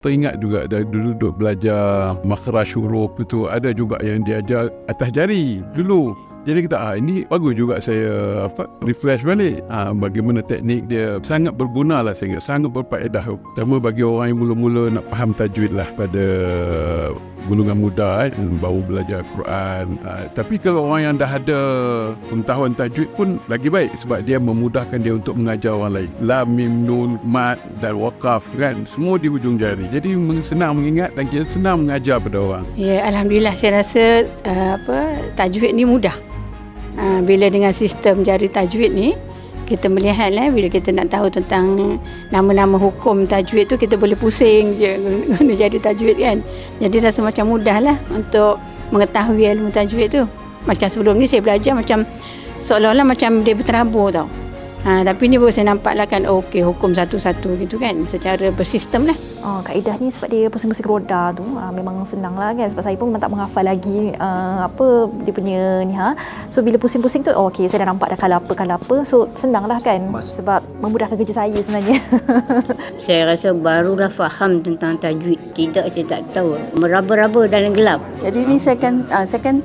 Teringat juga dari dulu duduk belajar makhraj huruf itu, ada juga yang diajar atas jari dulu. Jadi kita ini bagus juga saya refresh balik. Bagaimana teknik dia sangat berguna lah, saya ingat sangat berfaedah. Terutama bagi orang yang mula-mula nak faham tajwid lah pada golongan muda baru belajar Quran. Tapi kalau orang yang dah ada pengetahuan tajwid pun lagi baik, sebab dia memudahkan dia untuk mengajar orang lain. Lam, mim, nun, mat dan waqaf kan, semua di hujung jari. Jadi senang mengingat dan kita senang mengajar pada orang. Ya, alhamdulillah saya rasa tajwid ni mudah. Bila dengan sistem jari tajwid ni, kita melihat bila kita nak tahu tentang nama-nama hukum tajwid tu, kita boleh pusing je guna jari tajwid kan. Jadi rasa macam mudah lah untuk mengetahui ilmu tajwid tu. Macam sebelum ni saya belajar macam seolah-olah macam dia berterabur tau. Tapi ni baru saya nampak lah kan, okey, hukum satu-satu gitu kan, secara bersistem lah. Kaedah ni sebab dia pusing-pusing roda tu memang senang lah kan, sebab saya pun memang tak menghafal lagi apa dia punya ni So bila pusing-pusing tu, okey, saya dah nampak dah kalau apa, so senang lah kan, sebab memudahkan kerja saya sebenarnya. Saya rasa barulah faham tentang tajwid. Tidak, saya tak tahu. Meraba-raba dalam gelap. Jadi ni second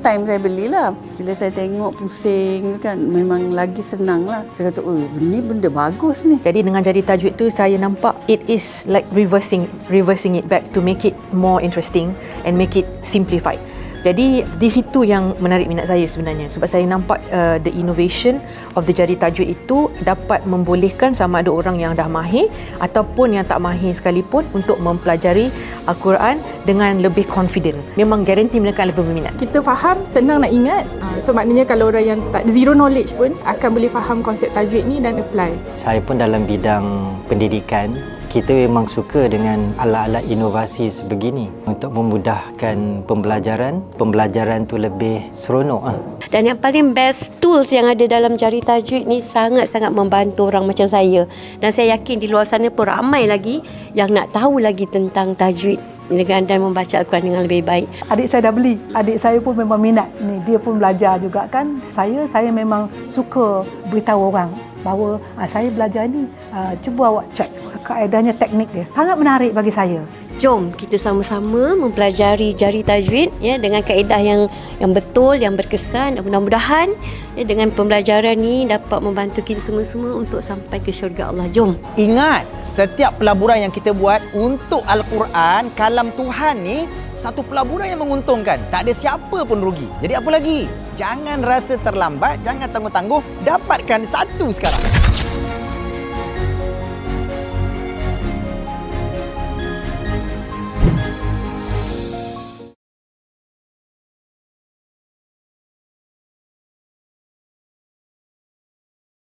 time saya belilah. Bila saya tengok pusing kan, memang lagi senang lah. Saya kata, ini benda bagus ni. Jadi dengan jari tajwid tu saya nampak it is like reversing it back to make it more interesting and make it simplified. Jadi di situ yang menarik minat saya sebenarnya, sebab saya nampak the innovation of the jari tajwid itu dapat membolehkan sama ada orang yang dah mahir ataupun yang tak mahir sekalipun untuk mempelajari Al-Quran dengan lebih confident. Memang garanti mereka lebih berminat. Kita faham, senang nak ingat. So maknanya kalau orang yang tak zero knowledge pun akan boleh faham konsep tajwid ni dan apply. Saya pun dalam bidang pendidikan, kita memang suka dengan alat-alat inovasi sebegini untuk memudahkan pembelajaran tu lebih seronok. Dan yang paling best tools yang ada dalam jari tajwid ni sangat-sangat membantu orang macam saya. Dan saya yakin di luar sana pun ramai lagi yang nak tahu lagi tentang tajwid dan membaca Al-Quran dengan lebih baik. Adik saya dah beli, adik saya pun memang minat ni, dia pun belajar juga kan. Saya memang suka beritahu orang bahawa saya belajar ni, cuba awak cek kaedahnya, teknik dia. Sangat menarik bagi saya. Jom kita sama-sama mempelajari jari tajwid dengan kaedah yang betul, yang berkesan. Mudah-mudahan dengan pembelajaran ni dapat membantu kita semua-semua untuk sampai ke syurga Allah. Jom. Ingat, setiap pelaburan yang kita buat untuk Al-Quran, kalam Tuhan ni, satu pelaburan yang menguntungkan. Tak ada siapa pun rugi. Jadi apa lagi? Jangan rasa terlambat, jangan tangguh-tangguh. Dapatkan satu sekarang.